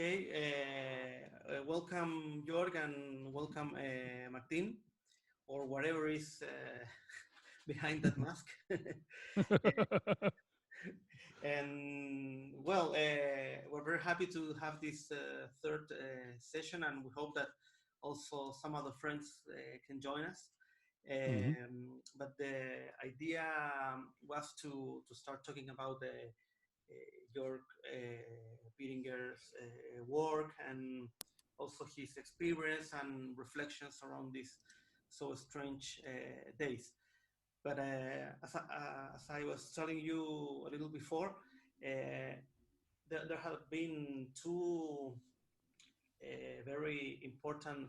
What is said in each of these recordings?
Okay, welcome Jörg and welcome Martin, or whatever is behind that mask. And well, we're very happy to have this third session, and we hope that also some other friends can join us. Hmm. But the idea was to start talking about Jörg Piringer's work and also his experience and reflections around these so strange days. But as I was telling you a little before, there have been two very important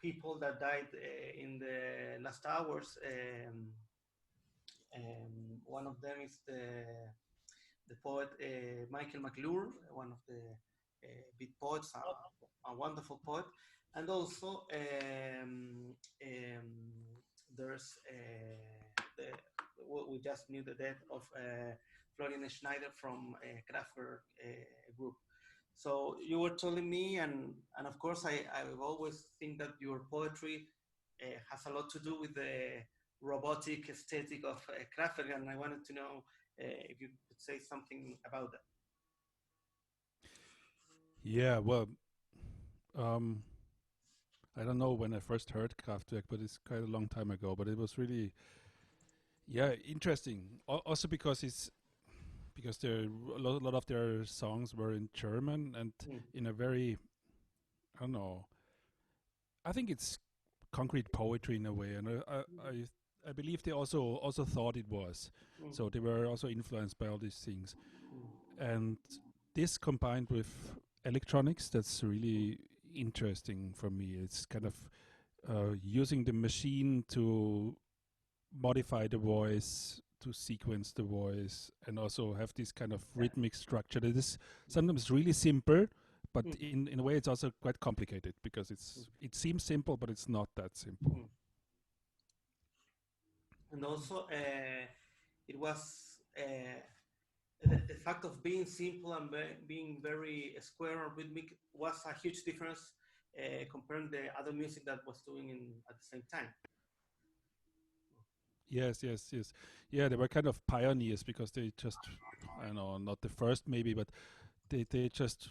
people that died in the last hours. One of them is the poet Michael McClure, one of the big poets, a wonderful poet, and also there's we just knew the death of Florian Schneider from Kraftwerk group. So you were telling me, and of course I always think that your poetry has a lot to do with the robotic aesthetic of Kraftwerk, and I wanted to know if you could say something about that. Yeah, well, um, I don't know when I first heard Kraftwerk, but it's quite a long time ago. But it was really, yeah, interesting. Also because a lot of their songs were in German and Mm, in a very, I don't know. I think it's concrete poetry in a way, and I believe they also thought it was. mm, So they were also influenced by all these things, mm, and this combined with electronics, that's really interesting for me. It's kind of using the machine to modify the voice, to sequence the voice, and also have this kind of yeah. rhythmic structure that is sometimes really simple, but Mm, in a way it's also quite complicated because mm, it seems simple, but it's not that simple. mm. And also, it was the fact of being simple and being very square and rhythmic was a huge difference comparing the other music that was doing in at the same time. Yes, yes, yes. Yeah, they were kind of pioneers because they just, I don't know, not the first maybe, but they just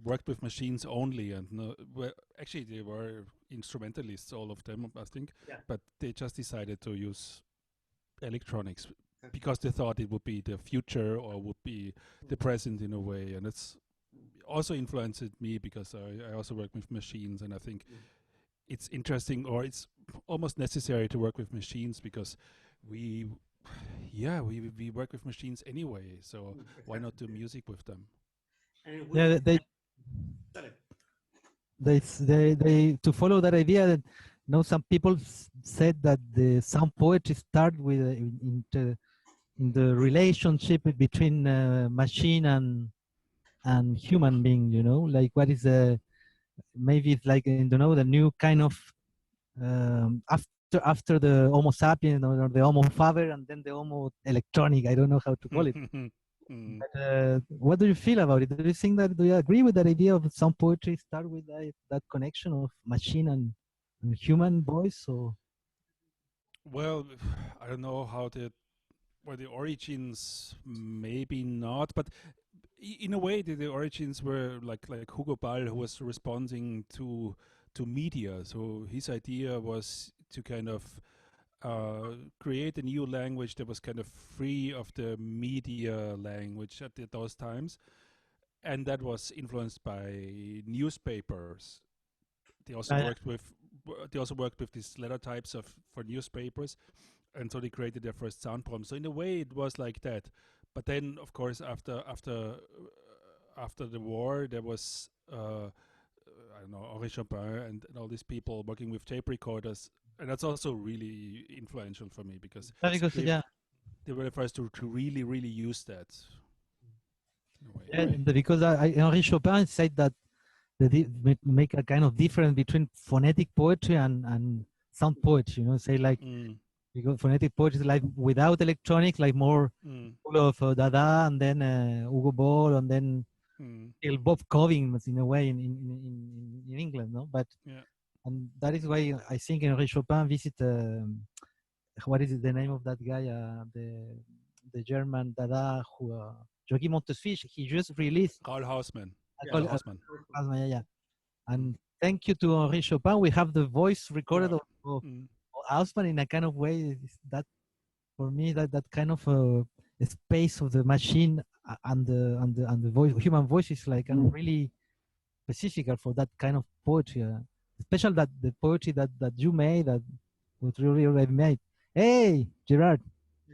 worked with machines only, and no, well, actually they were instrumentalists, all of them, I think, Yeah, but they just decided to use electronics exactly. because they thought it would be the future or would be the Mm, present in a way, and it's also influenced me because I also work with machines, and I think mm, it's interesting or it's almost necessary to work with machines because we yeah we work with machines anyway, so why exactly. not do music with them? And we Yeah, sorry. they to follow that idea that some people said that the sound poetry start with in the relationship between machine and human being. Like what is maybe it's like the new kind of after the Homo sapien or the Homo faber and then the Homo electronic. I don't know how to call it. Mm. But, what do you feel about it? Do you agree with that idea of some poetry start with that connection of machine and human voice? Or Well, I don't know how the were the origins, maybe not, but in a way the origins were like Hugo Ball, who was responding to media. So his idea was to kind of create a new language that was kind of free of the media language at those times, and that was influenced by newspapers. They also uh, worked with these letter types of for newspapers, and so they created their first sound poem. So in a way, it was like that. But then, of course, after the war, there was I don't know, Henri Chopin and all these people working with tape recorders, and that's also really influential for me because because they yeah, they were the first to really use that in a way. yeah, because Henri Chopin said that make a kind of difference between phonetic poetry and sound poetry. Say like Mm, because phonetic poetry is like without electronic, like more mm, full of Dada, and then Hugo Ball, and then still Bob Cobbins in a way in England, no? But Yeah. and that is why I think Henri Chopin visit. What is the name of that guy? The German Dada who Joachim Montefiore. He just released. Karl Hausmann. Yeah, Karl Call- Hausmann. yeah. And thank you to Henri Chopin, we have the voice recorded of Hausmann in a kind of way that, for me, that kind of space of the machine and the voice, human voice is like really specific for that kind of poetry. Especially that the poetry that you made, that was really made. Hey, Gerard.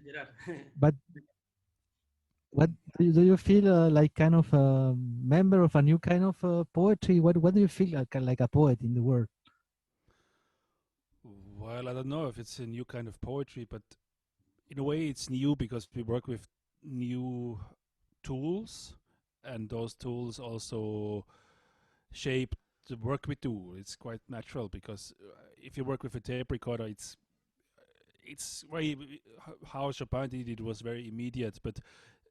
Gerard. But what do you feel like kind of a member of a new kind of poetry? What do you feel like a poet in the world? Well, I don't know if it's a new kind of poetry, but in a way it's new because we work with new tools, and those tools also shape the work we do. It's quite natural because if you work with a tape recorder, it's very how Chopin did it was very immediate, but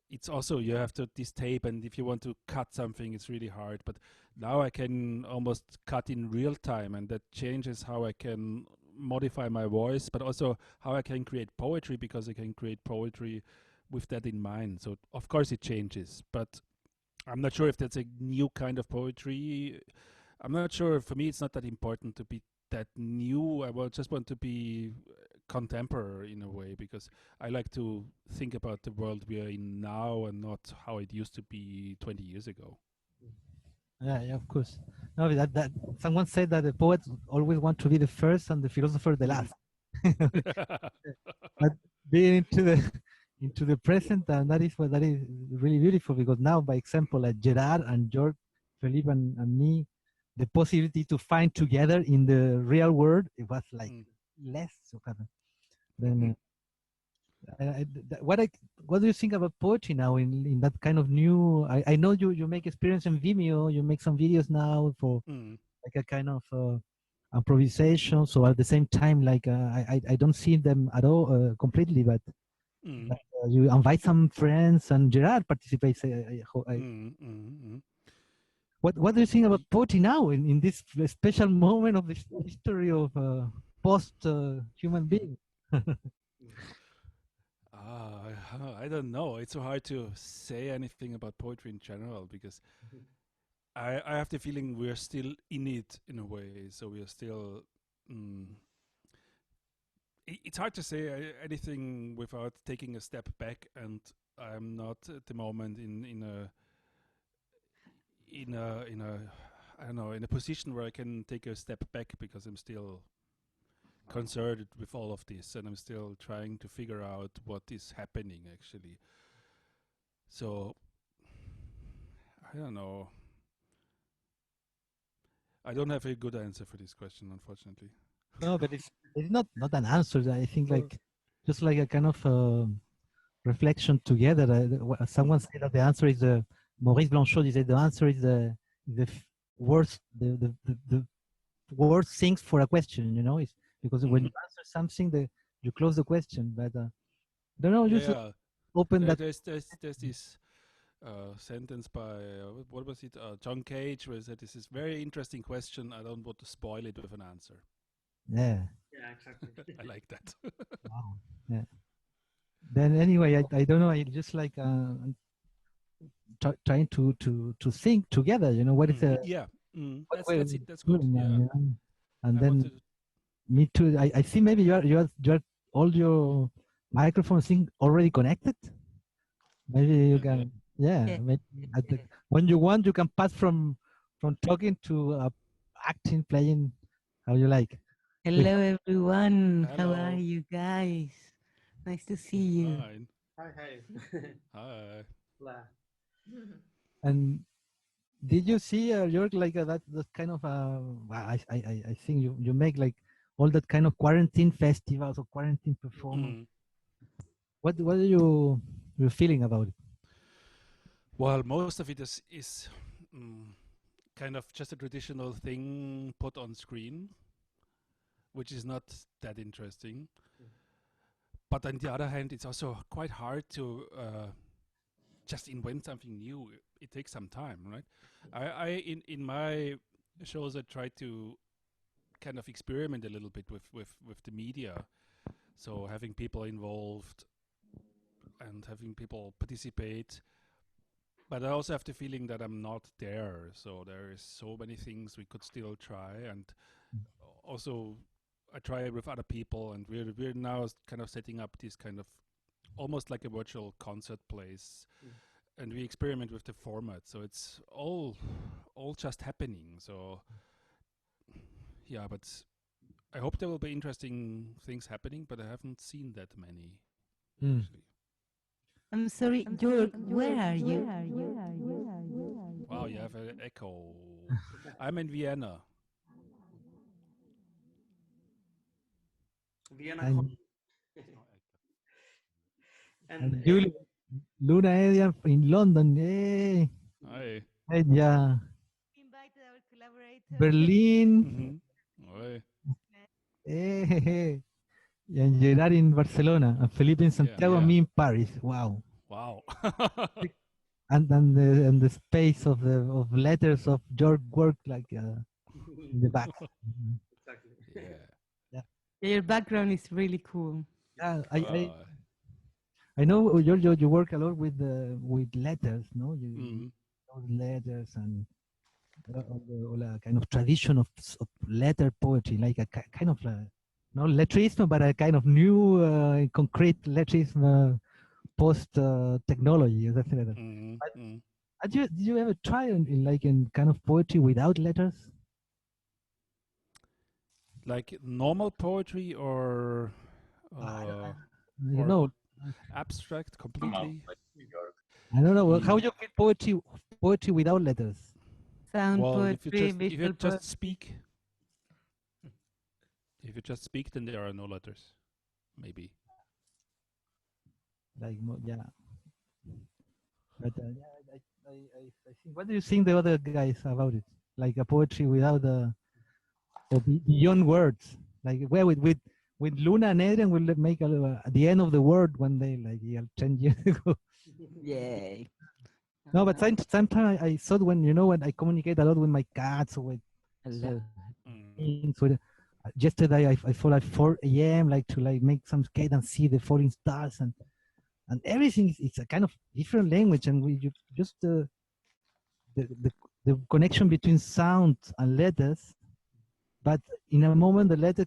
it's also you have to this tape, and if you want to cut something, it's really hard. But now I can almost cut in real time, and that changes how I can modify my voice, but also how I can create poetry, because I can create poetry with that in mind. So of course it changes, but I'm not sure if that's a new kind of poetry. I'm not sure. For me, it's not that important to be that new. Just want to be contemporary in a way, because I like to think about the world we are in now and not how it used to be 20 years ago. Yeah, of course. No, that someone said that the poets always want to be the first and the philosopher the last. But being into the present, and that is really beautiful, because now, by example, like Gerard and Jörg, Felipe and me, the possibility to find together in the real world, it was like less. Then what do you think about poetry now in that kind of new? I know you make experience in Vimeo. You make some videos now for like a kind of improvisation. So at the same time, like I don't see them at all completely, but you invite some friends, and Gerard participates. What do you think about poetry now in this special moment of the history of post human being? I don't know. It's so hard to say anything about poetry in general, because I have the feeling we're still in it in a way. So we are still. It's hard to say anything without taking a step back, and I'm not at the moment in a I don't know, in a position where I can take a step back, because I'm still concerned with all of this, and I'm still trying to figure out what is happening actually. So I don't know. I don't have a good answer for this question, unfortunately. No, but it's not an answer. I think like just like a kind of reflection together. Someone said that the answer is Maurice Blanchot. He said the answer is the worst the worst things for a question. You know, it's because when you answer something, you close the question. But I don't know. Just open that. There's this sentence by what was it? John Cage, where he said, "This is very interesting question. I don't want to spoil it with an answer." Yeah. Yeah, exactly. I like that. Wow. Yeah. Then anyway, I don't know. I just like trying to think together. You know, what is yeah. That's it. That's good. good. Yeah. And then me too. I see maybe you are all your microphones already connected. Maybe you can. Yeah. Maybe when you want, you can pass from talking to acting, playing, how you like. Hello, everyone. Hello. How are you guys? Nice to see you. Fine. Hi. Hi. And did you see Jörg, like that kind of I think you make like all that kind of quarantine festivals or quarantine performance. What are you feeling about it? Well, most of it is kind of just a traditional thing put on screen, which is not that interesting. But on the other hand, it's also quite hard to just invent something new. it takes some time, right? I in my shows I try to kind of experiment a little bit with the media, so having people involved and having people participate. But I also have the feeling that I'm not there, so there is so many things we could still try, and also I try with other people, and we're now kind of setting up this kind of almost like a virtual concert place, and we experiment with the format, so it's all just happening. So yeah, but I hope there will be interesting things happening, but I haven't seen that many actually. I'm sorry, Jörg, where are you? Wow, you have an echo. I'm in Vienna. Vienna. And, And Julie, Luna Edian in London. Hey, Hi. yeah. Invited our collaborators. Berlin. Oi. Hey. And Gerard in Barcelona. And Felipe in Santiago. Yeah. Me in Paris. Wow. Wow. And the space of letters of your work like in the back. exactly. Yeah. Your background is really cool. Yeah, Uh, I know Giorgio, you work a lot with letters, no? You mm, those letters and all the kind of tradition of letter poetry, like a kind of no lettrism, but a kind of new concrete lettrism post technology. Something like that. Did you ever try in kind of poetry without letters? like normal poetry or You know, abstract completely? I don't know how you get poetry without letters. Sound Well, if you poetry, just visual poetry. speak, if you just speak, then there are no letters. Maybe. Like yeah, but yeah, I think. What do you think the other guys about it? Like a poetry without or beyond words. Like where with Luna and Adrian will make at the end of the word one day, like yeah, 10 years ago. Yay. No, but sometimes I thought when I communicate a lot with my cats or with Hello. things. Yesterday I thought at 4 a.m. like to like make some skate and see the falling stars and everything. It's a kind of different language, and you just the the connection between sound and letters. But in a moment, the letter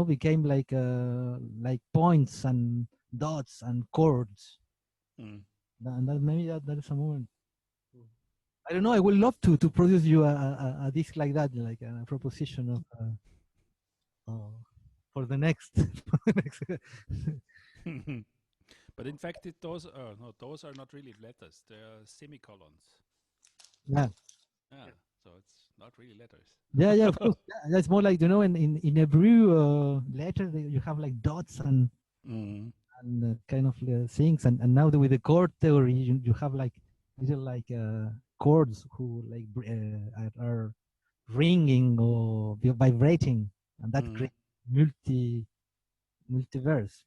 became like points and dots and chords. And that maybe that is a moment. I don't know. I would love to produce you a disc like that, like a proposition of for the next. For the next But in fact, those are not really letters. They are semicolons. yeah. Yeah, so it's not really letters. Yeah, of course. Yeah, that's more like in Hebrew letter you have like dots and kind of things, and now with the chord theory you have like little like chords who like are ringing or vibrating, and that creates multiverse.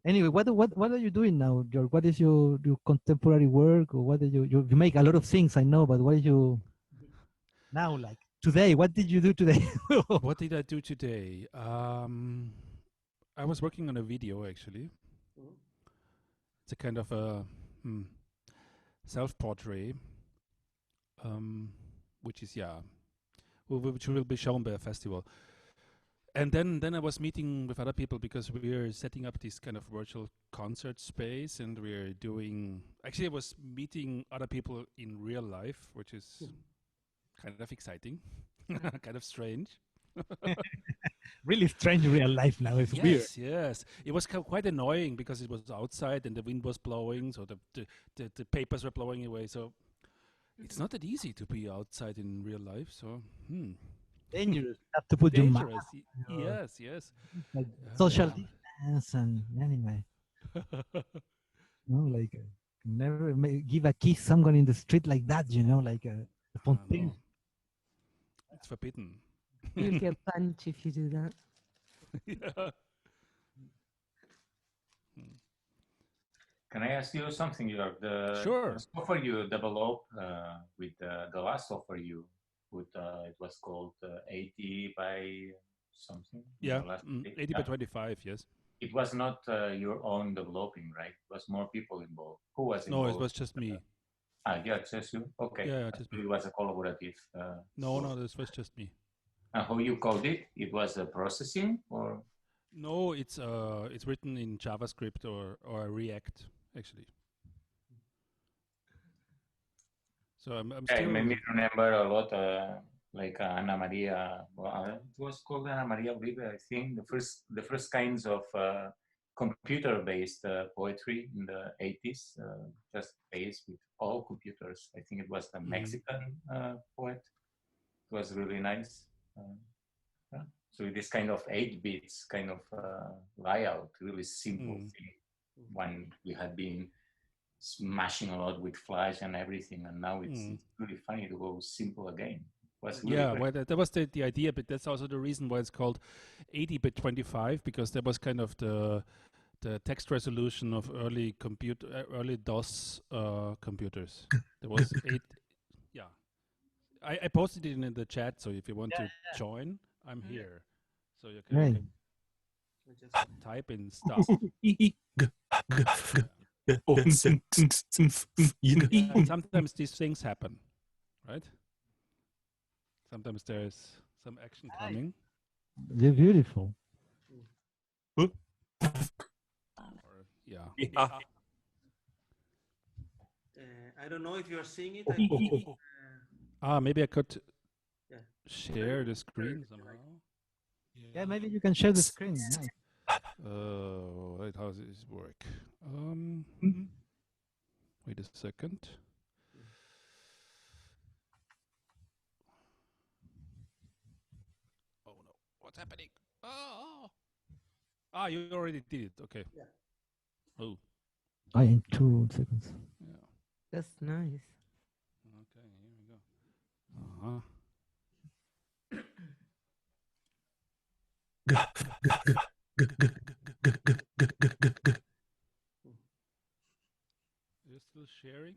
Anyway, what are you doing now, George? What is your contemporary work, or what do you make a lot of things, I know, but what are you now like today? What did you do today? What did I do today? I was working on a video actually. It's a kind of a self-portrait, which is which will be shown by a festival. And then I was meeting with other people because we are setting up this kind of virtual concert space, and we're doing. Actually, I was meeting other people in real life, which is kind of exciting, kind of strange. Really strange real life now. It's weird. Yes. It was quite annoying because it was outside and the wind was blowing, so the papers were blowing away. So it's not that easy to be outside in real life. So Dangerous. You have to put your mask. Yes. Like social distance and anyway. No, like never give a kiss someone in the street like that. Like spontaneous. It's forbidden. You'll get punched if you do that. Yeah. Can I ask you something, Jörg? Sure. The software you developed with the last software you put, it was called 80 by something. Yeah, Last 80 by 25, yes. It was not your own developing, right? It was more people involved. Who was No, involved? it was just me. Yeah, just you. Okay. Yeah, just me. It was a collaborative. No, this was just me. And how you called it? It was a processing or? No, it's written in JavaScript or React actually. So I'm I still. made me remember a lot, like Ana Maria. Well, it was called Ana Maria Uribe, I think. The first kinds of computer-based poetry in the 80s, just based with all computers. I think it was the Mexican poet. It was really nice. Yeah. So this kind of 8 bits kind of layout, really simple thing. When we had been smashing a lot with Flash and everything, and now it's really funny to go simple again. It was really yeah, well, that was the idea, but that's also the reason why it's called 80 by 25, because that was kind of the text resolution of early DOS computers. There was 8. Yeah, I posted it in the chat, so if you want to join, I'm here. So you can type in stuff. Sometimes these things happen, right? Sometimes there's some action coming. They're beautiful. Or, yeah. I don't know if you are seeing it. Maybe I could share the screen somehow. Yeah, maybe you can share the screen. Nice. Wait, how does this work? Wait a second. Oh no, what's happening? Oh. You already did it. Okay. Yeah. Oh. In 2 seconds. Yeah. That's nice. Okay, here we go. You're still sharing?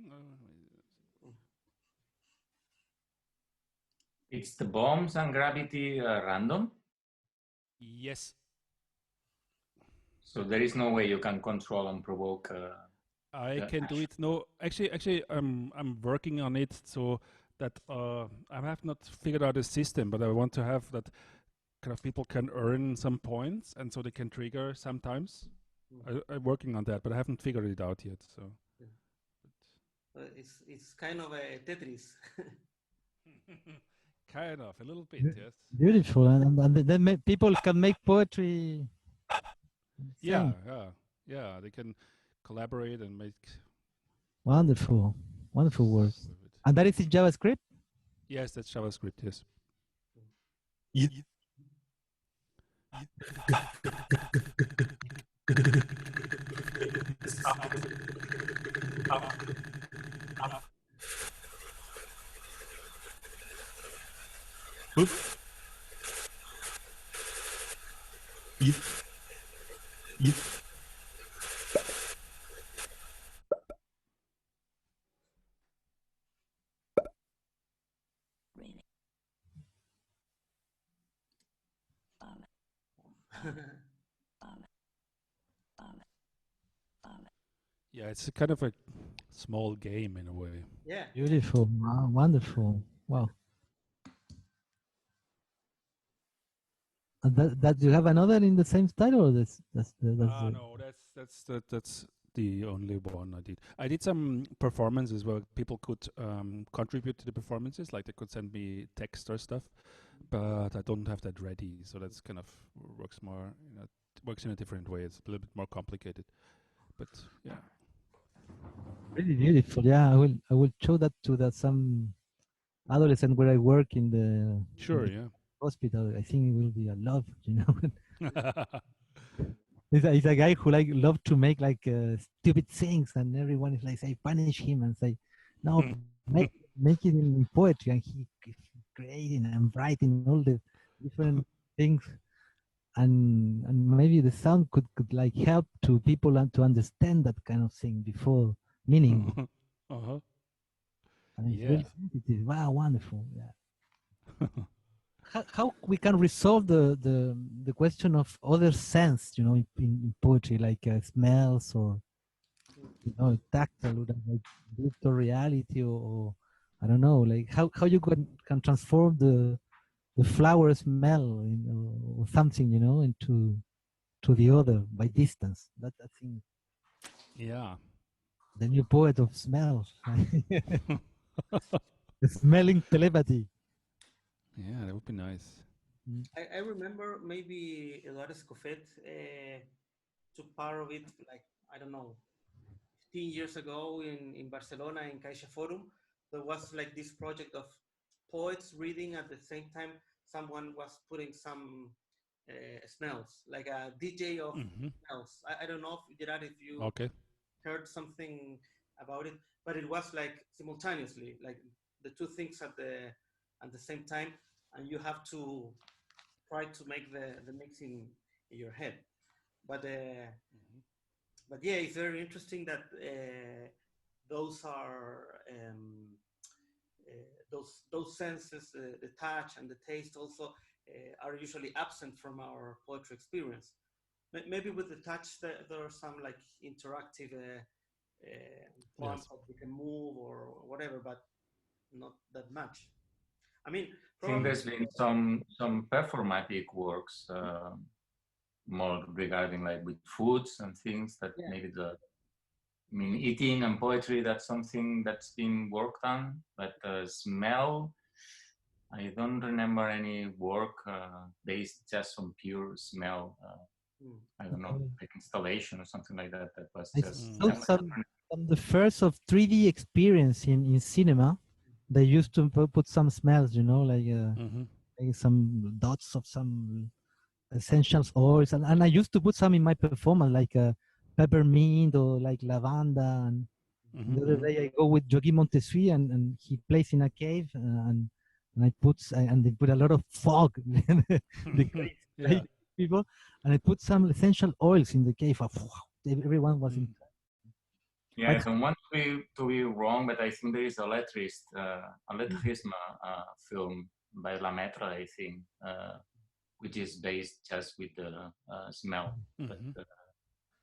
It's the bombs and gravity random? Yes. So there is no way you can control and provoke. I can do it. No, actually, I'm working on it so that I have not figured out a system, but I want to have that kind of people can earn some points, and so they can trigger sometimes. I'm working on that, but I haven't figured it out yet. So it's kind of a Tetris. Kind of, a little bit, yes. Beautiful, and then people can make poetry. Yeah. They can collaborate and make wonderful work. And that is in JavaScript? Yes, that's JavaScript. Yes. Yeah, it's a kind of a small game in a way. Yeah. Beautiful. Wow, wonderful. Wow. And that you have another in the same style, or that's No, that's the only one I did. I did some performances where people could contribute to the performances, like they could send me text or stuff, but I don't have that ready, so that's kind of works in a different way. It's a little bit more complicated, but yeah. Really beautiful. Yeah, I will show that to some adolescent where I work in the hospital. I think it will be a love, He's a guy who love to make stupid things, and everyone is like say punish him and say no, make it in poetry, and he creating and writing all the different things, and maybe the sound could like help to people and to understand that kind of thing before meaning. Uh-huh. And it's Yeah. really sensitive. Wow, wonderful. Yeah. How we can resolve the question of other sense, you know, in poetry, like smells or tactile, like virtual reality, or I don't know, like how you can transform the flower smell or something, into to the other by distance. That I think Yeah. the new poet of smells, smelling telepathy. Yeah, that would be nice. I remember maybe Eduardo Escofet took part of it, like, I don't know, 15 years ago in Barcelona in Caixa Forum. There was like this project of poets reading at the same time. Someone was putting some smells, like a DJ of Hmm. smells. I don't know, if, Gerard, if you Okay. heard something about it, but it was like simultaneously, like the two things at the same time, and you have to try to make the mix in your head. But yeah, it's very interesting that those are those senses, the touch and the taste, also are usually absent from our poetry experience. Maybe with the touch, there are some like interactive poems Yes. that we can move or whatever, but not that much. I mean, I think probably. there's been some performatic works more regarding like with foods and things that Yeah. maybe I mean, eating and poetry, that's something that's been worked on, but smell, I don't remember any work based just on pure smell. I don't know, like installation or something like that. That was I just saw Mm. some the first of 3D experience in cinema. They used to put some smells, Hmm. like some dots of some essentials oils, and I used to put some in my performance, like peppermint or like lavanda. And Hmm. the other day I go with Joaquin Montesui, and he plays in a cave, and I put and they put a lot of fog, the cave, Yeah. like people, and I put some essential oils in the cave. Everyone was in. Mm. yeah, I But don't want to be wrong, but I think there is a Electrism film by Lemaitre, I think, which is based just with the smell, but Hmm.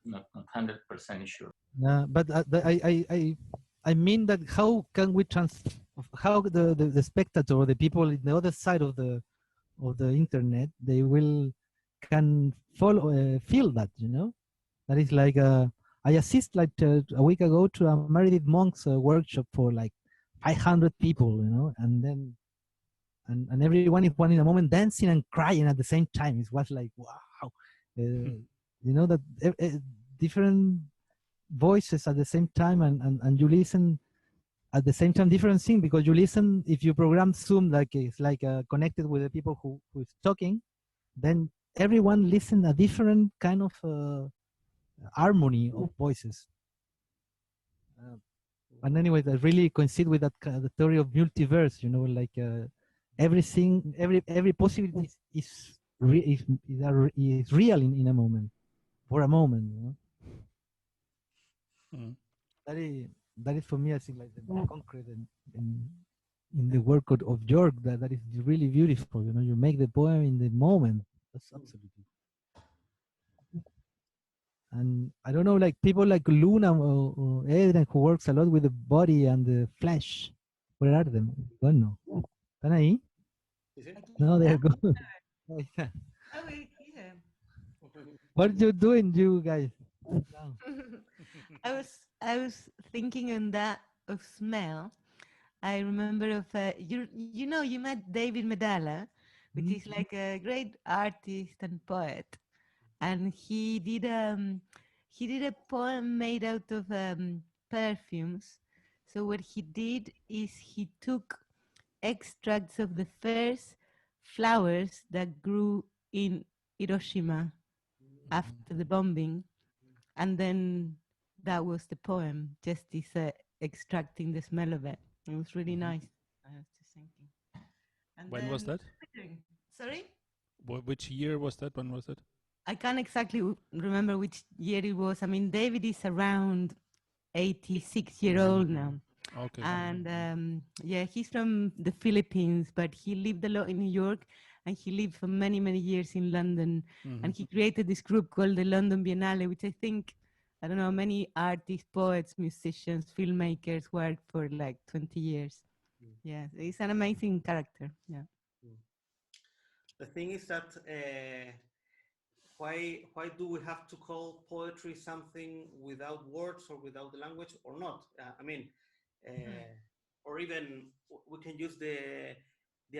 not 100% sure. but I mean that how can we how the spectator or the people in the other side of the internet, they will can follow feel that, that is like I assist like a week ago to a Meredith Monk's workshop for like 500 people, and then and everyone is one in a moment dancing and crying at the same time. It was like wow, that different voices at the same time, and you listen at the same time different thing, because you listen, if you program Zoom like it's like connected with the people who is talking, then everyone listen a different kind of harmony of voices. And anyway, I really coincide with that the theory of multiverse, like everything, every possibility is real in a moment, for a moment, Mm. that is that is for me, I think, like the concrete in the work of Jörg, that is really beautiful. You make the poem in the moment. That's absolutely. And I don't know, like people like Luna or Eden, who works a lot with the body and the flesh. Where are them? Bueno, ¿están ahí? Is it? No, they're Yeah. gone. Oh, yeah. Oh, wait, yeah. What are you doing, you guys? No. I was thinking on that of smell. I remember of you met David Medalla, which Mhm. is like a great artist and poet, and he did a poem made out of perfumes. So what he did is he took extracts of the first flowers that grew in Hiroshima after the bombing, and then that was the poem, just this extracting the smell of it. It was really Hmm. nice. I was just thinking. And When was then, that? sorry? Which year was that? When was it? I can't exactly remember which year it was. I mean, David is around 86-year-old now. Okay. And yeah, he's from the Philippines, but he lived a lot in New York, and he lived for many, many years in London. And he created this group called the London Biennale, which I think, I don't know, many artists, poets, musicians, filmmakers worked for like 20 years. Yeah, he's an amazing character. Yeah. The thing is that why do we have to call poetry something without words or without the language or not? I mean, or even we can use the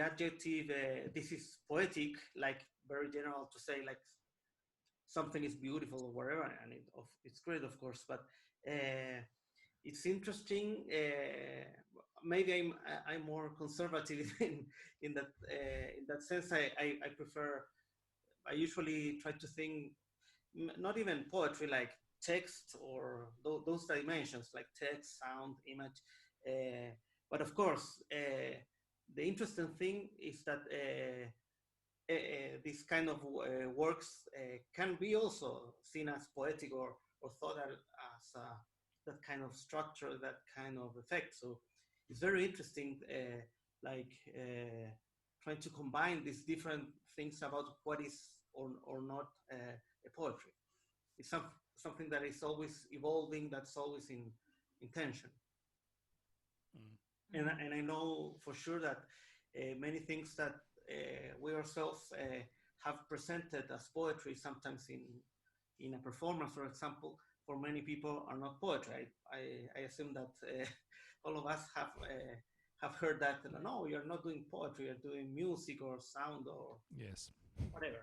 adjective this is poetic, like very general to say like something is beautiful or whatever, and it's great, of course, but it's interesting. Maybe I'm more conservative in that sense. I prefer. I usually try to think not even poetry like text or those dimensions like text, sound, image. But of course, the interesting thing is that this kind of works can be also seen as poetic or thought as that kind of structure, that kind of effect. So it's very interesting, trying to combine these different things about what is or not a poetry. It's something that is always evolving, that's always in tension. And I know for sure that many things that we ourselves have presented as poetry, sometimes in a performance, for example, for many people are not poetry. I assume that all of us have heard that. No, you're not doing poetry. You're doing music or sound or Yes. whatever.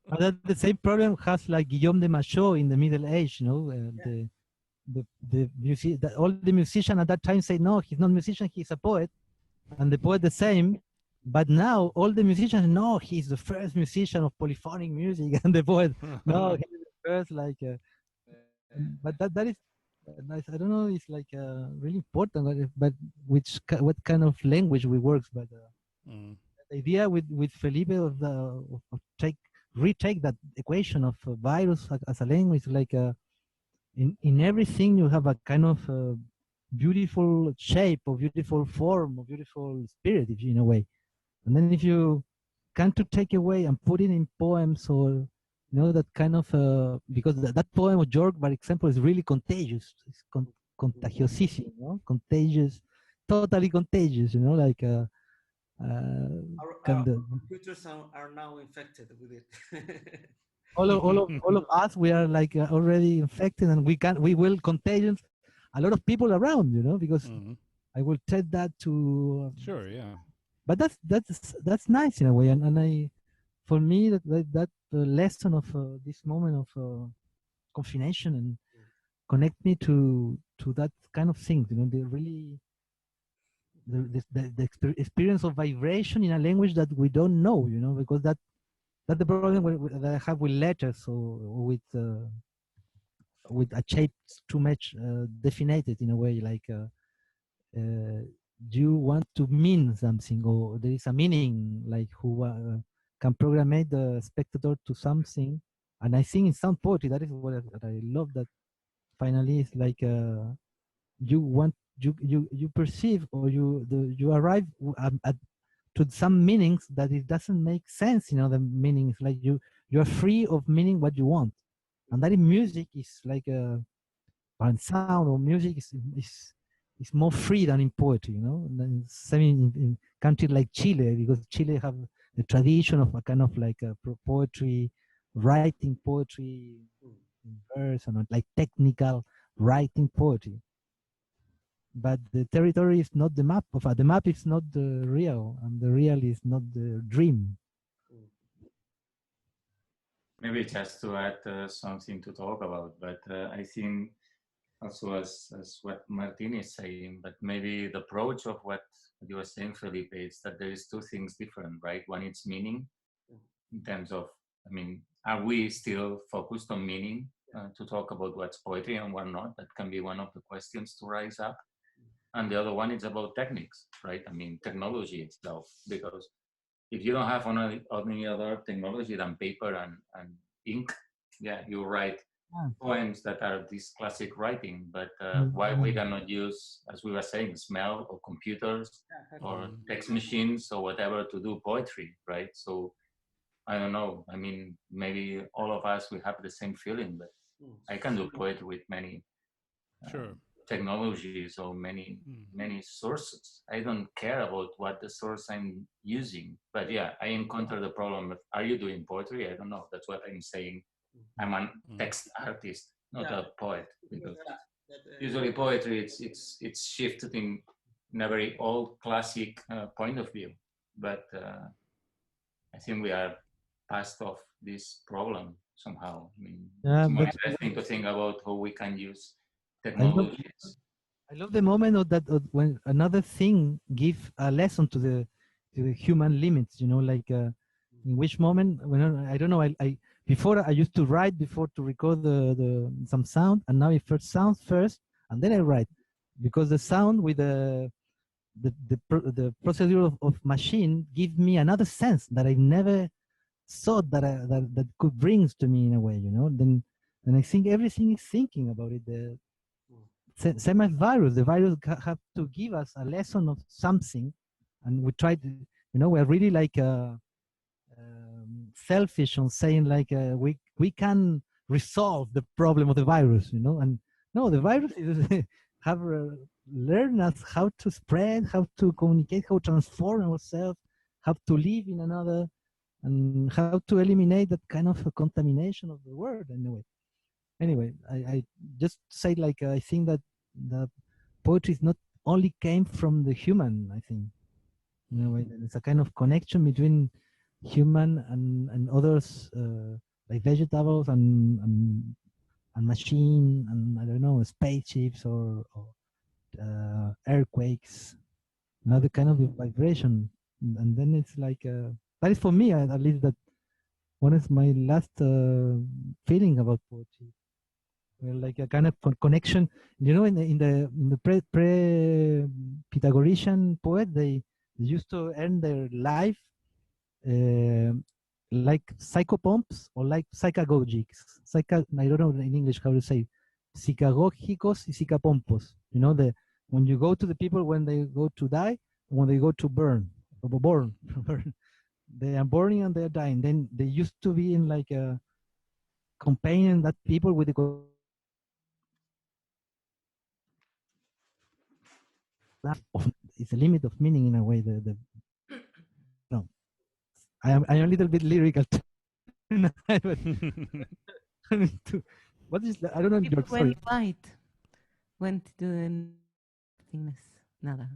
But that the same problem has like Guillaume de Machaut in the Middle Age, you know, Yeah. all the musicians at that time say no, he's not a musician, he's a poet, and the poet the same. But now all the musicians know he's the first musician of polyphonic music, and the poet no, he's the first but that is nice. I don't know. It's like really important, but what kind of language we works, but. The idea with Felipe of retake that equation of virus as a language, like in everything you have a kind of beautiful shape or beautiful form or beautiful spirit, if you in a way. And then if you can to take away and put it in poems or that kind of because that poem of Jörg, for example, is really contagious. It's contagiosissimo, contagious, totally contagious. Like. Our computers are now infected with it. all of us, we are like already infected, and we will contagion a lot of people around, because I will tell that to sure, yeah. But that's nice in a way, and for me that lesson of this moment of confination and connect me to that kind of things, they really the experience of vibration in a language that we don't know, because that's the problem that I have with letters or with a shape too much defined in a way, like you want to mean something, or there is a meaning, like who can program the spectator to something. And I think in sound poetry, that is what I love, that finally it's like you want you perceive, or you arrive at to some meanings that it doesn't make sense. The meanings, like you are free of meaning what you want, and that in music is like and sound or music is more free than in poetry. And same in countries like Chile, because Chile have the tradition of a kind of like poetry, writing poetry in verse, and like technical writing poetry. But the territory is not the map. The map is not the real, and the real is not the dream. Maybe just to add something to talk about, but I think also as what Martin is saying, but maybe the approach of what you were saying, Felipe, is that there is two things different, right? One is meaning, in terms of, are we still focused on meaning to talk about what's poetry and what not? That can be one of the questions to rise up. And the other one is about techniques, right? Technology itself, because if you don't have any other technology than paper and ink, yeah, you write poems that are this classic writing, but why we cannot use, as we were saying, smell or computers or text machines or whatever to do poetry, right? So I don't know. I mean, maybe all of us, we have the same feeling, but I can do poetry with many technologies or many sources. I don't care about what the source I'm using, but yeah, I encounter the problem of, are you doing poetry? I don't know. That's what I'm saying. I'm a text artist, not a poet, because usually poetry it's shifted in a very old classic point of view, but I think we are past of this problem somehow. I mean, it's more interesting to think about how we can use technologies. I love the moment of that when another thing give a lesson to the human limits. You know, like in which moment when I don't know. I before I used to write before to record the some sound, and now it first sounds first, and then I write because the sound with the procedure of machine give me another sense that I never thought that could brings to me in a way. You know, then I think everything is thinking about it. Same as virus. The virus have to give us a lesson of something, and we try to, you know, we're really like selfish on saying like we can resolve the problem of the virus, you know, and no, the virus is have learned us how to spread, how to communicate, how to transform ourselves, how to live in another, and how to eliminate that kind of a contamination of the world anyway. Anyway, I just say like I think that the poetry is not only came from the human. I think in a way it's a kind of connection between human and others, like vegetables and machine and I don't know spaceships or earthquakes, another kind of vibration, and then it's like that is for me at least that one is my last feeling about poetry. Well, like a kind of connection, you know, in the pre Pythagorean poet, they used to earn their life uh, like psychopomps or like psychagogics. I don't know in English how to say psychagogicos y psychopompos. You know, when you go to the people when they go to die, when they go to born, they are burning and they are dying. Then they used to be in like a companion that people with the it's a limit of meaning in a way. No, I'm a little bit lyrical tonight, but what is I don't know. People Sorry. went white, went to the nothingness. Nada.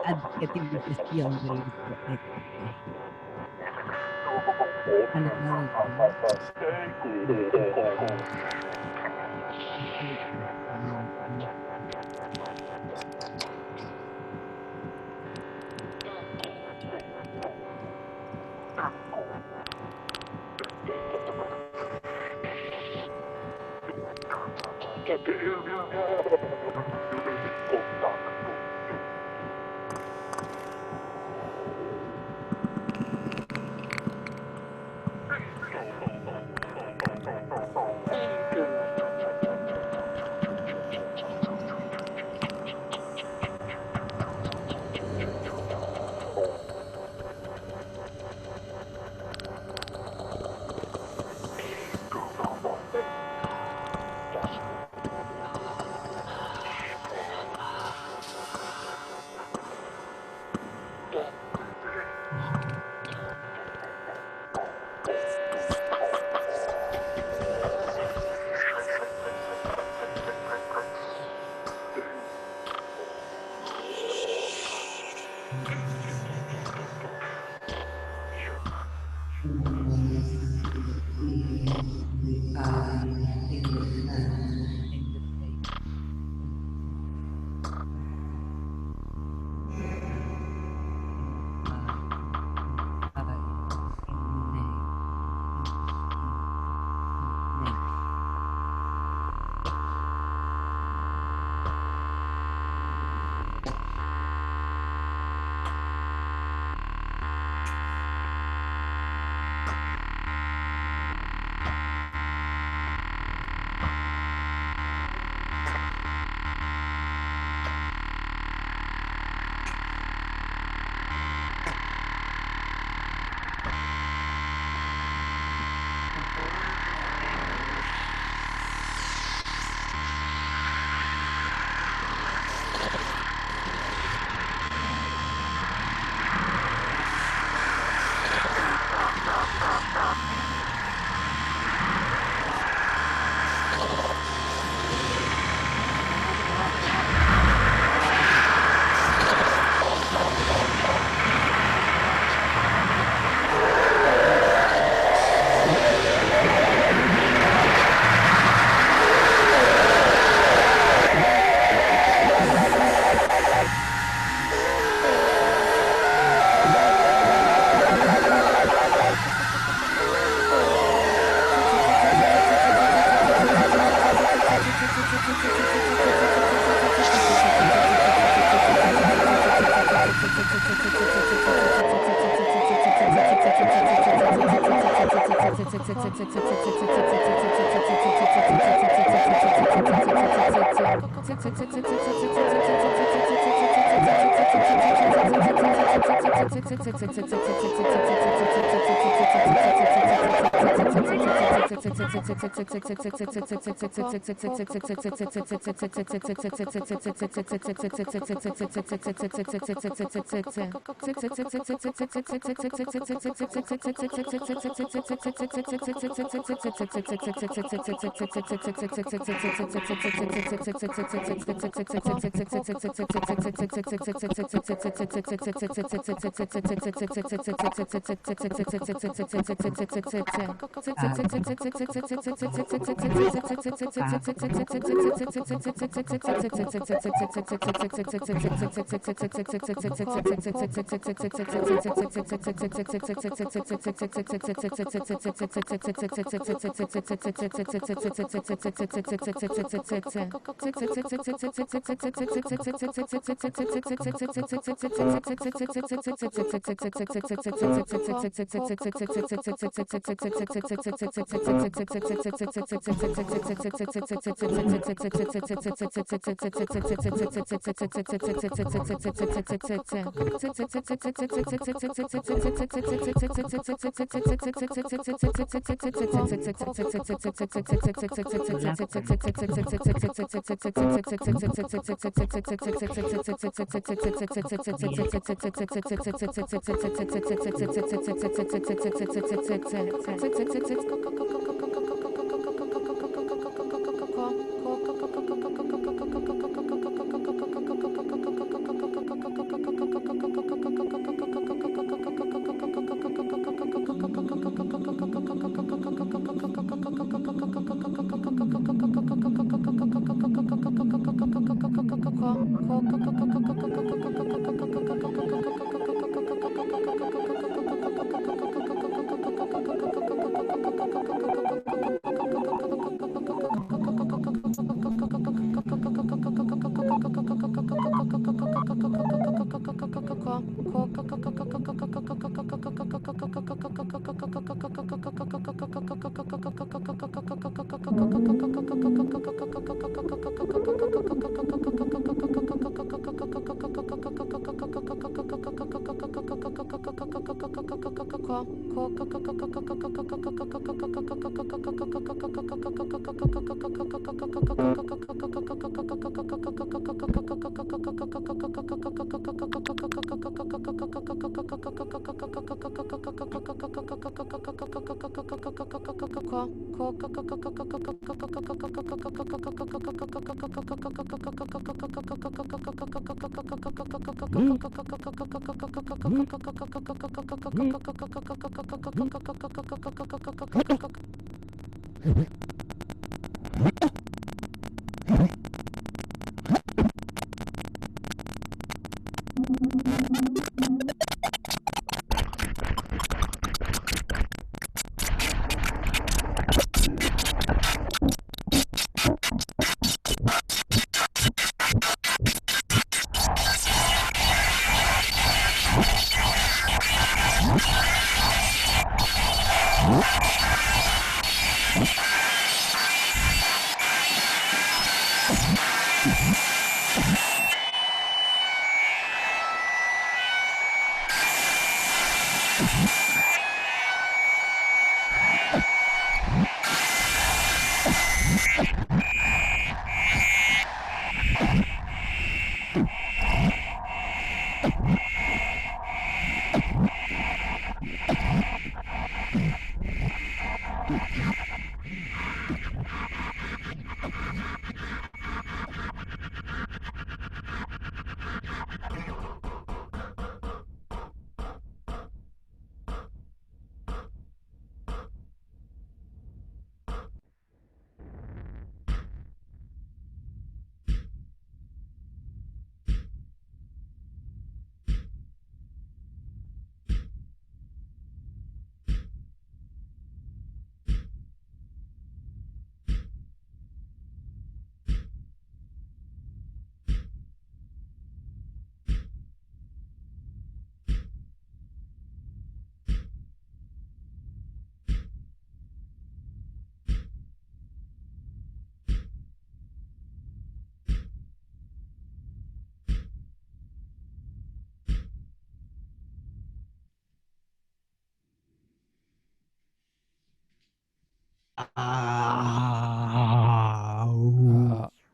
Adjetivización del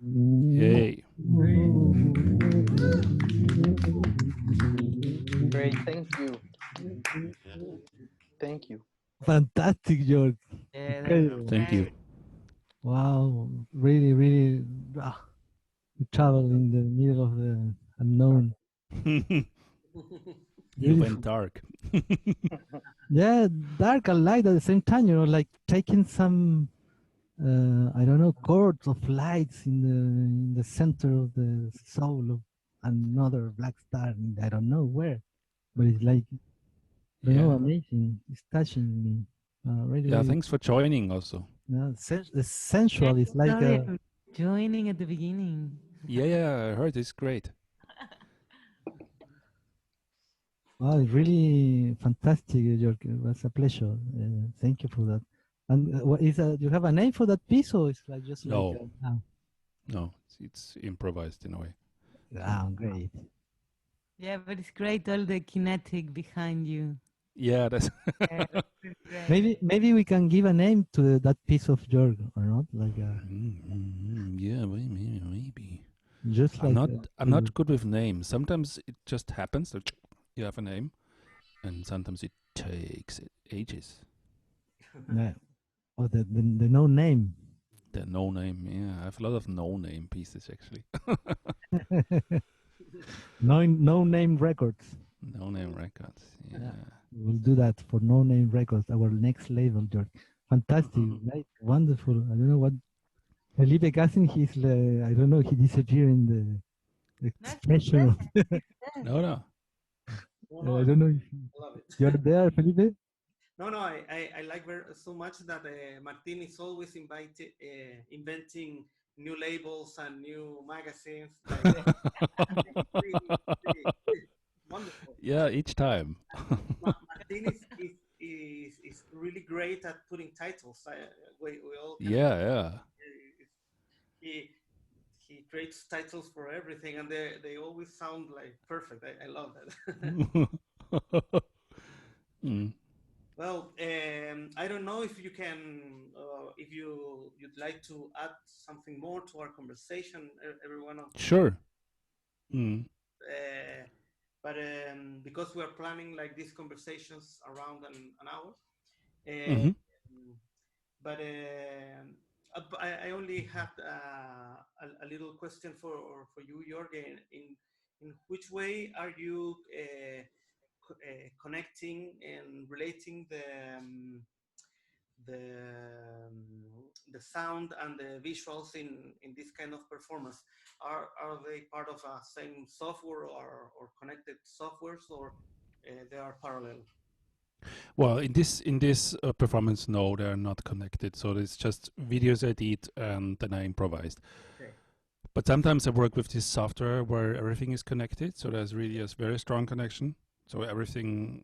Yay. Great, thank you. Thank you. Fantastic, Jörg. Yeah, that was Incredible. Thank you. great. Wow, really, really. We travel in the middle of the unknown. You Beautiful. went dark. Yeah, dark and light at the same time. You know, like taking some, I don't know, chords of lights in the center of the soul of another black star. I don't know where, but it's like, you know, Yeah. amazing. It's touching me. Really, Yeah, really. thanks for joining also. Yeah, the sensual is like Sorry, a. I'm joining at the beginning. Yeah, I heard it's great. Wow, really fantastic, Jörg. It was a pleasure. Thank you for that. And what is do you have a name for that piece, or it's like just like No, no, it's improvised in a way. great. Yeah, but it's great, all the kinetic behind you. Yeah, that's Yeah, it's great. Maybe we can give a name to that piece of Jörg, or not? Like yeah, maybe. just I'm like not good with names. Sometimes it just happens that you have a name, and sometimes it takes ages. yeah. Oh, the no name. The no name, yeah, I have a lot of no name pieces actually. No name records. No name records, yeah. We'll do that for No Name Records, our next label, George. Fantastic, right? Wonderful. I don't know what Felipe Cassin. He's I don't know. He disappeared in the expression. Of No. I don't know if I love it. you're there, Felipe. No, I like so much that Martin is always inventing new labels and new magazines. Like, wonderful. Yeah, each time. Martin is really great at putting titles. We all can, Yeah. He creates titles for everything, and they always sound like perfect. I love that. Mm. Well, I don't know if you can, if you'd like to add something more to our conversation, everyone. Sure. Mm. But because we are planning like these conversations around an hour, Mhm. but I only had a little question for you, Jorge. In which way are you connecting and relating the sound and the visuals in this kind of performance? Are they part of a same software or connected softwares, or they are parallel? Well, in this performance, no, they are not connected. So it's just videos I did and then I improvised. Okay. But sometimes I work with this software where everything is connected. So there's really a very strong connection. So everything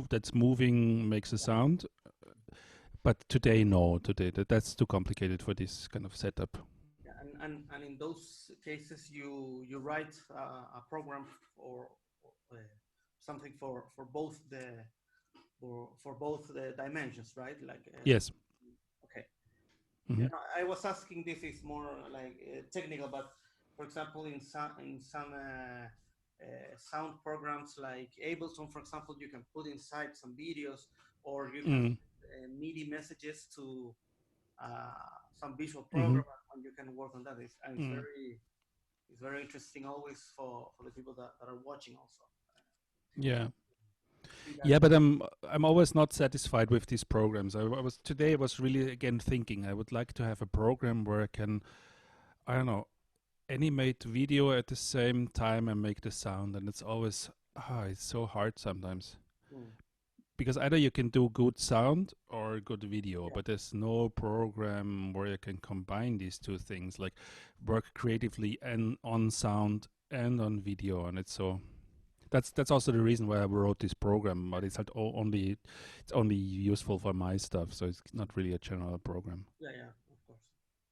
that's moving makes a sound. But today, no. Today that's too complicated for this kind of setup. Yeah, and in those cases, you write a program or something for both the dimensions, right? Like Yes. okay. Mm-hmm. Yeah, no, I was asking. This is more like technical, but for example, in some sound programs like Ableton, for example, you can put inside some videos, or you can MIDI messages to some visual program, and you can work on that. And it's very interesting always for the people that are watching also. Yeah. Yeah, but I'm always not satisfied with these programs. I was really again thinking I would like to have a program where I can, I don't know, animate video at the same time and make the sound, and it's always it's so hard sometimes. Because either you can do good sound or good video, but there's no program where you can combine these two things, like work creatively and on sound and on video, and it's so. That's also the reason why I wrote this program, but it's only useful for my stuff, so it's not really a general program. Yeah, of course.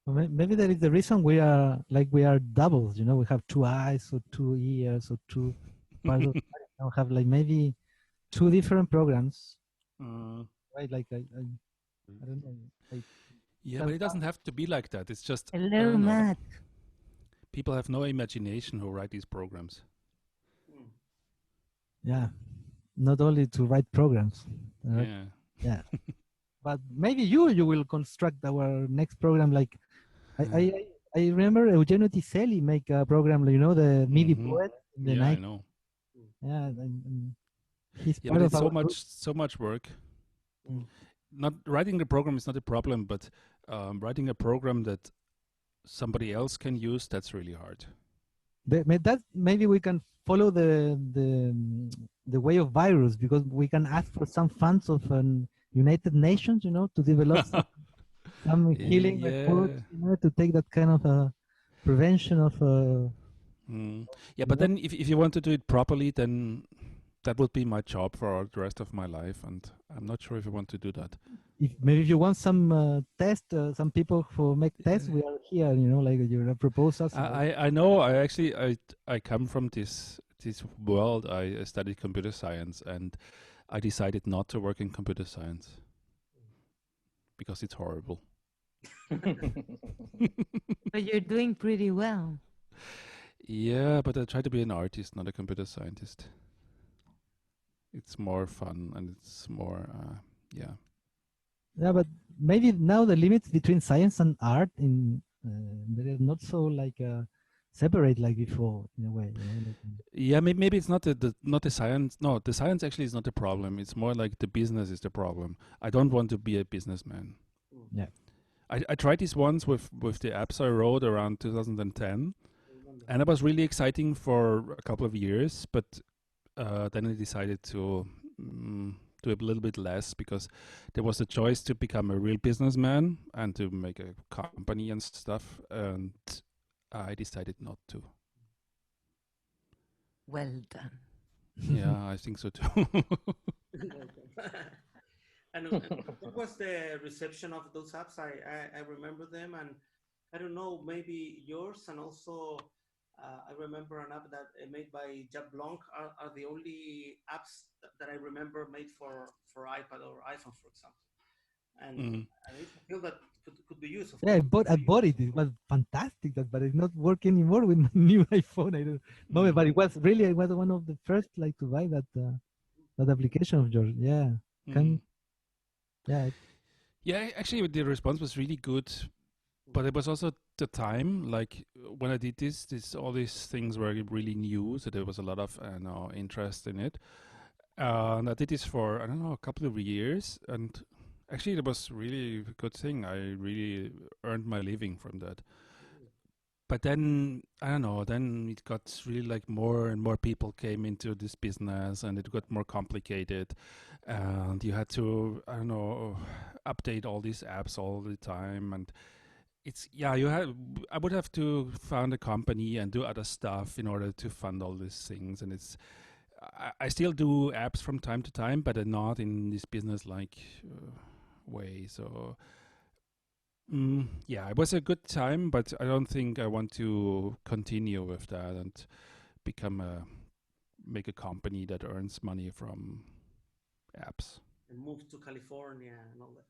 Well, maybe that is the reason we are doubles. You know, we have two eyes or two ears or two parts of. We have like maybe two different programs, right? Like I don't know. Like, yeah, but it doesn't have to be like that. It's just Hello, Matt. People have no imagination who write these programs. Yeah, not only to write programs. Yeah. But maybe you will construct our next program. Like I remember Eugenio Tiselli make a program. You know, the MIDI poet in the night. I know. Yeah, and he's part but of it's so much work. Not writing the program is not a problem, but writing a program that somebody else can use, that's really hard. That maybe we can follow the way of virus, because we can ask for some funds of United Nations, you know, to develop some healing reports, you know, to take that kind of prevention of. Yeah, but then if you want to do it properly, then that would be my job for the rest of my life, and I'm not sure if I want to do that. If you want some test, some people who make tests, we are here. Like your proposals. I know. I come from this world. I studied computer science, and I decided not to work in computer science because it's horrible. But you're doing pretty well. Yeah, but I try to be an artist, not a computer scientist. It's more fun and it's more, yeah. Yeah, but maybe now the limits between science and art they're not so like separate like before in a way. Yeah, maybe it's not not the science. No, the science actually is not the problem. It's more like the business is the problem. I don't want to be a businessman. Yeah. I tried this once with the apps I wrote around 2010, and it was really exciting for a couple of years, but then I decided to do a little bit less because there was a choice to become a real businessman and to make a company and stuff, and I decided not to. Well done. Yeah, I think so too. And what was the reception of those apps? I remember them, and I don't know, maybe yours, and also I remember an app that made by Jab Blanc are the only apps that I remember made for iPad or iPhone, for example. And I feel that could be used. Yeah, I bought it. It was fantastic, but it's not working anymore with my new iPhone. I don't know, but it was one of the first like to buy that application of yours. Yeah, yeah. Actually, the response was really good, but it was also the time. Like when I did all these things were really new, so there was a lot of interest in it. And I did this for I don't know a couple of years, and actually it was really a good thing. I really earned my living from that. But then I don't know. Then it got really like more and more people came into this business, and it got more complicated. And you had to I don't know update all these apps all the time, and I would have to found a company and do other stuff in order to fund all these things, and I still do apps from time to time, but not in this business like way. So. Yeah, it was a good time, but I don't think I want to continue with that and make a company that earns money from apps. And move to California and all that.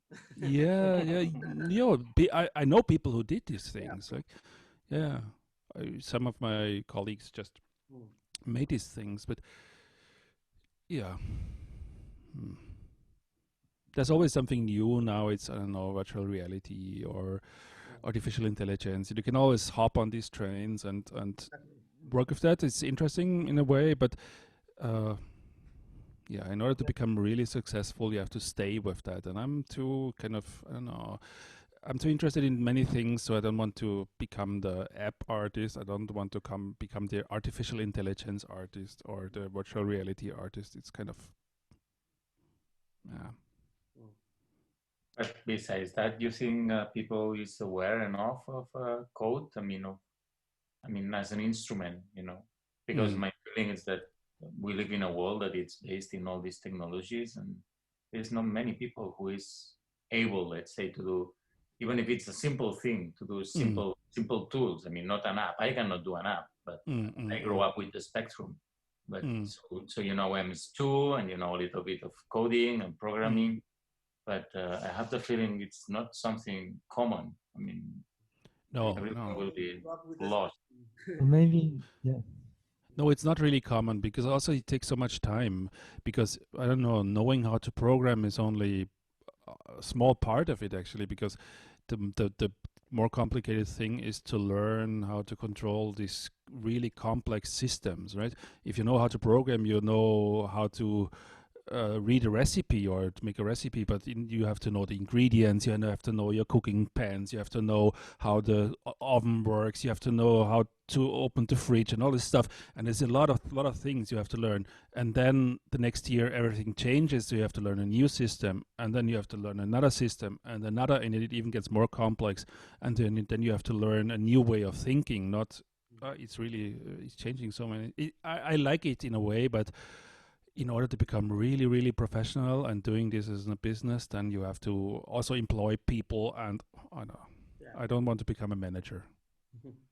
I know people who did these things. Some of my colleagues just made these things, but yeah. There's always something new now. It's, I don't know, virtual reality or artificial intelligence. You can always hop on these trains and work with that. It's interesting in a way, but in order to become really successful, you have to stay with that. And I'm too I'm too interested in many things, so I don't want to become the app artist. I don't want to become the artificial intelligence artist or the virtual reality artist. It's kind of, yeah. But besides that, do you think people is aware enough of code? I mean, as an instrument, because my feeling is that we live in a world that it's based in all these technologies, and there's not many people who is able, let's say, to do, even if it's a simple thing, to do simple tools. I mean, not an app. I cannot do an app, but I grew up with the Spectrum. But so MS2 and a little bit of coding and programming. But I have the feeling it's not something common. I mean, everyone will be lost. Maybe, yeah. No, it's not really common because also it takes so much time. Because I don't know, knowing how to program is only a small part of it actually. Because the more complicated thing is to learn how to control these really complex systems, right? If you know how to program, you know how to read a recipe or to make a recipe, but you have to know the ingredients, you have to know your cooking pans, you have to know how the oven works, you have to know how to open the fridge and all this stuff, and there's a lot of things you have to learn. And then the next year everything changes, so you have to learn a new system, and then you have to learn another system and another, and it even gets more complex, and then you have to learn a new way of thinking. Not it's really it's changing so many. I like it in a way, but in order to become really, really professional and doing this as a business, then you have to also employ people. And I don't know, Yeah. I don't want to become a manager,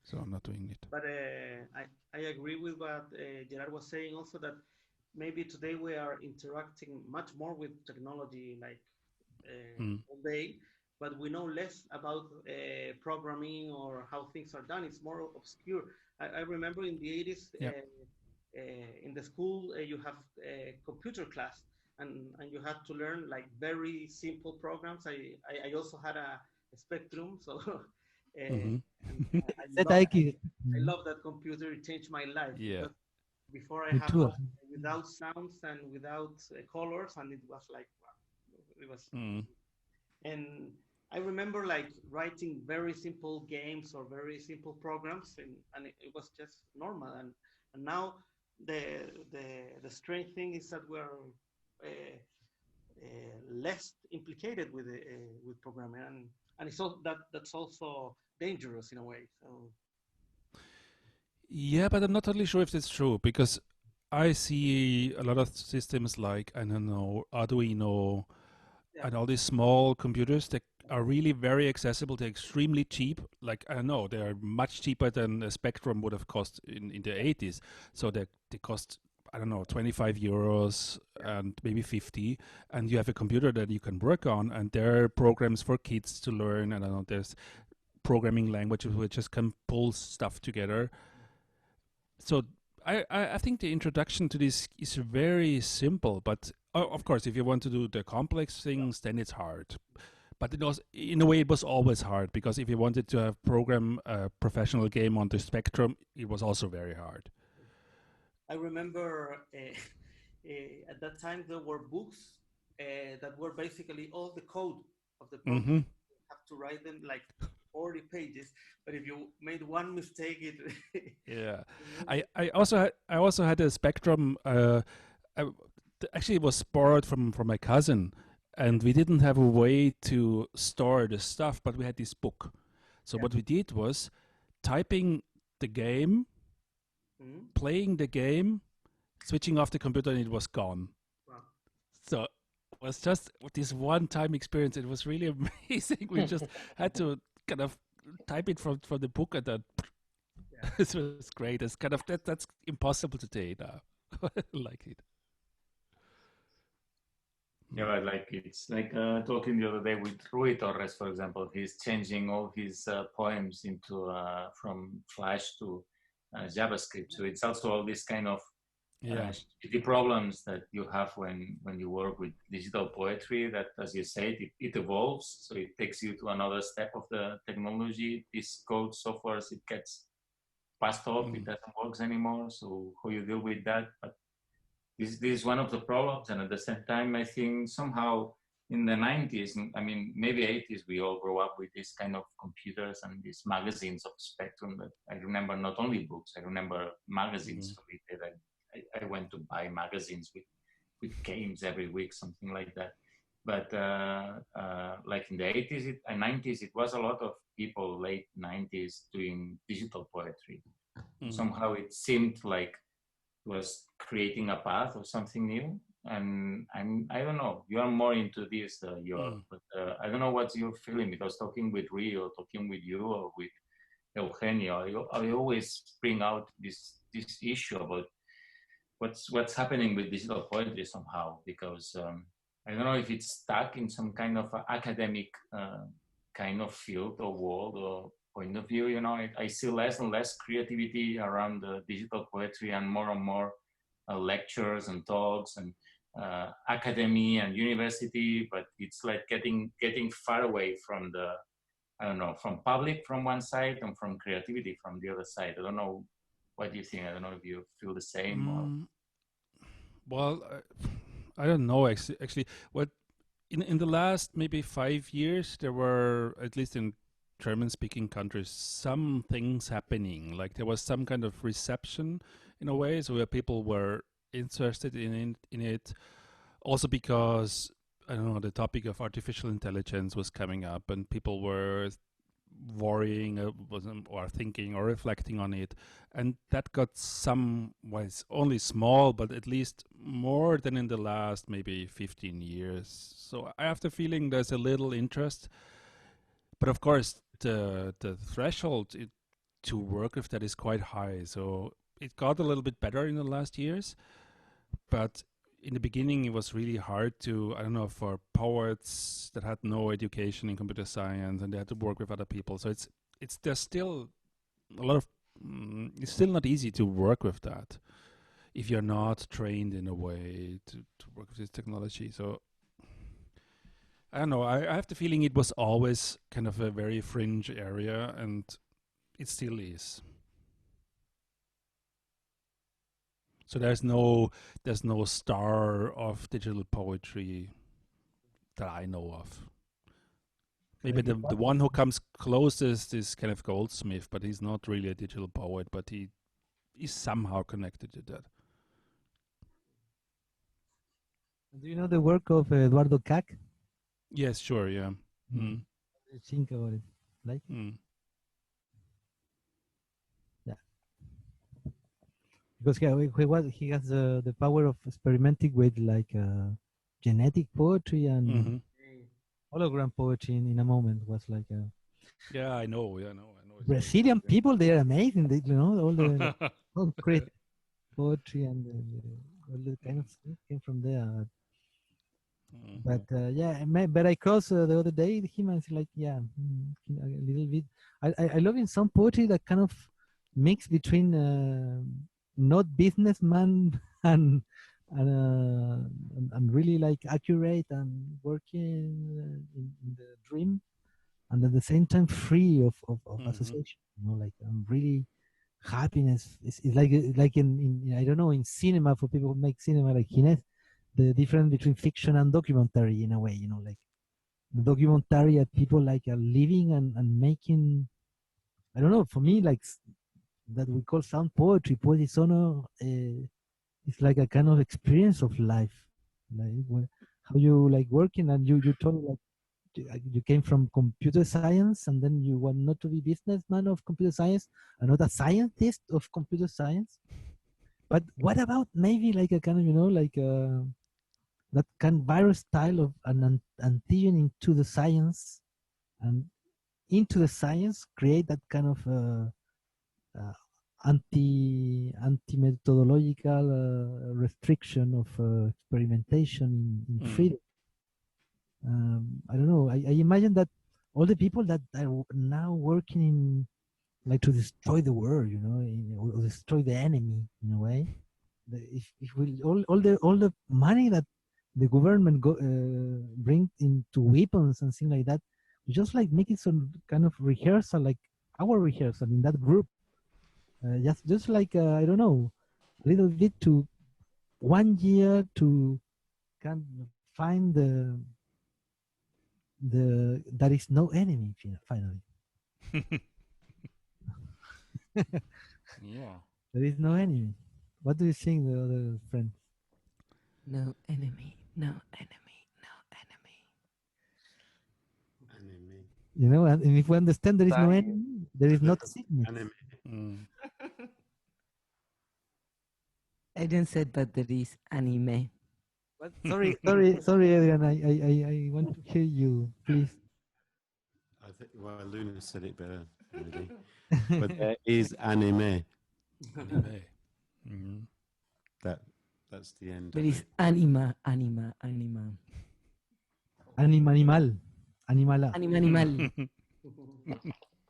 so I'm not doing it. But I agree with what Gerard was saying also, that maybe today we are interacting much more with technology, like all day, but we know less about programming or how things are done. It's more obscure. I remember in the 80s, Yep. in the school, you have a computer class, and you had to learn like very simple programs. I also had a Spectrum, so and I love that computer. It changed my life. Yeah. Because before I Me have too. without sounds and without colors, and it was like, wow, it was. And I remember like writing very simple games or very simple programs, and it was just normal. And now the strange thing is that we're less implicated with programming, and it's all that's also dangerous in a way. So Yeah, but I'm not totally sure if that's true, because I see a lot of systems like, I don't know, Arduino, yeah, and all these small computers that are really very accessible. They're extremely cheap. Like, I don't know, they're much cheaper than a Spectrum would have cost in the 80s. So they cost, I don't know, 25 euros and maybe 50. And you have a computer that you can work on, and there are programs for kids to learn. And I don't know, there's programming languages which just can pull stuff together. So I think the introduction to this is very simple, but of course, if you want to do the complex things, then it's hard. But it was, in a way, it was always hard, because if you wanted to have program a professional game on the Spectrum, it was also very hard. I remember at that time there were books that were basically all the code of the program. Mm-hmm. You have to write them like 40 pages, but if you made one mistake, it Yeah, I also had a Spectrum. Actually, it was borrowed from my cousin, and we didn't have a way to store the stuff, but we had this book. So what we did was typing the game, playing the game, switching off the computer, and it was gone. Wow. So it was just this one-time experience. It was really amazing. We just had to kind of type it from the book, and then this was great. It's kind of that's impossible today now. Like it. Yeah, but like it's like talking the other day with Rui Torres, for example. He's changing all his poems into from Flash to JavaScript. So it's also all this kind of the problems that you have when you work with digital poetry. That, as you said, it evolves. So it takes you to another step of the technology. This code software, it gets passed off. It doesn't work anymore. So how you deal with that? But this is one of the problems, and at the same time, I think somehow in the 90s, I mean, maybe 80s, we all grew up with this kind of computers and these magazines of Spectrum. That I remember not only books, I remember magazines. I went to buy magazines with games every week, something like that. But like in the 80s and 90s, it was a lot of people, late 90s, doing digital poetry. Somehow it seemed like was creating a path or something new. And I don't know, you are more into this, but I don't know what's your feeling, because talking with Rio, talking with you, or with Eugenio, I always bring out this issue about what's happening with digital poetry somehow, because I don't know if it's stuck in some kind of academic kind of field or world or point of view. You know, I see less and less creativity around the digital poetry, and more lectures and talks and academy and university, but it's like getting far away from the, I don't know, from public from one side and from creativity from the other side. I don't know, what do you think? I don't know if you feel the same. Or... Well, I don't know actually. What in the last maybe 5 years, there were, at least in German-speaking countries, some things happening. Like there was some kind of reception in a way, so where people were interested in it. Also because, I don't know, the topic of artificial intelligence was coming up, and people were worrying or thinking or reflecting on it, and that got some, well, it's only small, but at least more than in the last maybe 15 years. So I have the feeling there's a little interest, but of course the threshold to work with that is quite high. So it got a little bit better in the last years, but in the beginning it was really hard to, I don't know, for poets that had no education in computer science and they had to work with other people. So it's there's still a lot of it's still not easy to work with that if you're not trained in a way to work with this technology. So I don't know, I have the feeling it was always kind of a very fringe area, and it still is. So there's no star of digital poetry that I know of. Maybe the one who comes closest is kind of Goldsmith, but he's not really a digital poet, but he is somehow connected to that. Do you know the work of Eduardo Kac? Yes, sure, yeah. What do you think about it? Like it? Yeah. Because he has the power of experimenting with like genetic poetry and hologram poetry in a moment. Was like yeah, I know. Brazilian people, they are amazing. They, you know, all the concrete poetry and all the kind of stuff came from there. But yeah, but I crossed the other day him and it's like, yeah, a little bit. I love in some poetry that kind of mix between not businessman and really like accurate and working in the dream, and at the same time free of association. You know, like I'm really happiness. It's like in I don't know, in cinema, for people who make cinema like Gines, the difference between fiction and documentary in a way, you know, like the documentary are people like are living and making, I don't know, for me, like that we call sound poetry, poesy sonor, it's like a kind of experience of life, like how you like working, and you told me like you came from computer science and then you want not to be businessman of computer science and not a scientist of computer science. But what about maybe like a kind of, you know, like that kind of virus style of an antigen into the science, and into the science create that kind of anti-methodological restriction of experimentation in freedom. I don't know. I imagine that all the people that are now working in like to destroy the world, you know, or destroy the enemy in a way. If we all the money that the government bring into weapons and things like that, we just like make it some kind of rehearsal, like our rehearsal in that group. Just like I don't know, a little bit to 1 year to kind of find there is no enemy finally. Yeah. There is no enemy. What do you think, the other friend? No enemy, no enemy, no enemy. Enemy. You know, and if we understand there is no enemy, there is not sickness. I didn't say that there is anime. But sorry, Adrian. I want to hear you, please. I think, well, Luna said it better, really. But there is anime. Anime. That's the end. There is anima. Animal. There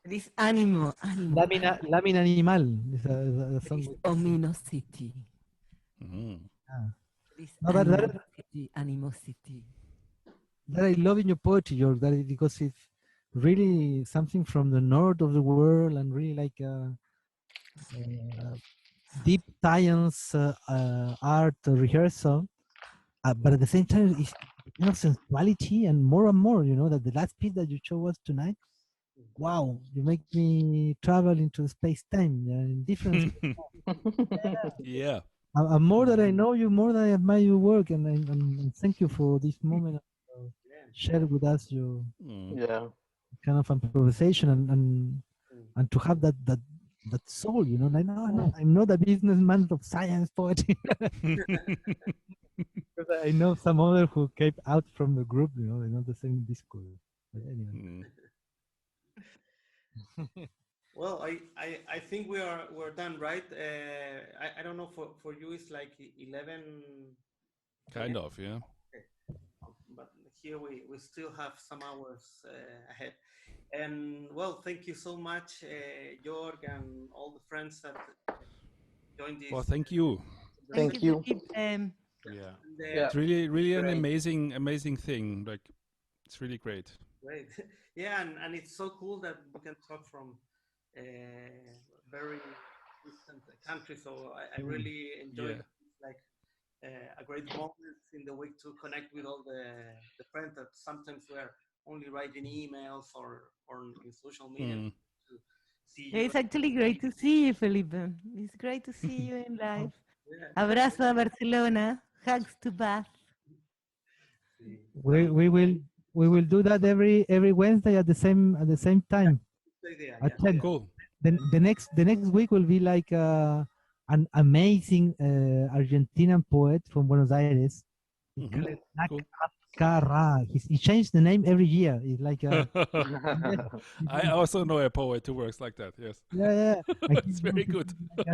is animo. Lamina animal. There is ominosity. There is No, but animosity. that I love in your poetry, Jörg, that is because it's really something from the north of the world and really like deep science art rehearsal, but at the same time it's you know sensuality and more, you know, that the last piece that you showed us tonight, wow, you make me travel into space-time in different Yeah. more that I know you, more that I admire your work, and thank you for this moment share with us your kind of improvisation and to have that that soul, you know. Like, no, I'm not a businessman of science poetry. Because I know some other who came out from the group, you know, they're not the same discourse. But anyway. Mm. Well, I think we're done, right? I don't know, for you it's like 11. Kind of, yeah. Okay. But here we still have some hours ahead. And well, thank you so much, Jörg, and all the friends that joined this. Well, thank you. Thank you. Yeah. And, It's really an Great. amazing thing. Like, it's really great. Great. Yeah, and it's so cool that we can talk from very distant countries. So I really enjoyed like a great moment in the week to connect with all the friends that sometimes we're only writing emails or in social media to see you. It's actually great to see you, Felipe. It's great to see you in live. Yeah. Abrazo a Barcelona. Hugs to Bath. We will do that every Wednesday at the same time. Yeah, At 10. Cool. The next week will be like an amazing Argentinian poet from Buenos Aires. He called it Cool. Nakara. He changed the name every year. It's like I also know a poet who works like that. Yes. yeah. And It's very good. he's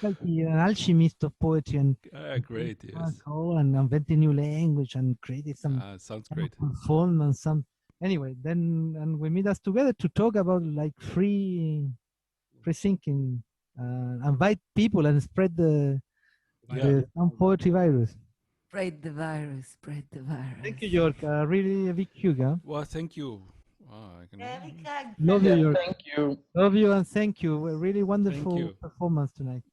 like an alchemist of poetry and Great. Yes. and inventing new language and creating some Sounds great. performance. Anyway, and we meet us together to talk about like free thinking, invite people and spread the some poetry virus. Spread the virus, spread the virus. Thank you, Jörg. Really a big hug. Huh? Well, thank you. I can... Love you, Jörg. Thank you. Love you and thank you. A really wonderful you. performance tonight.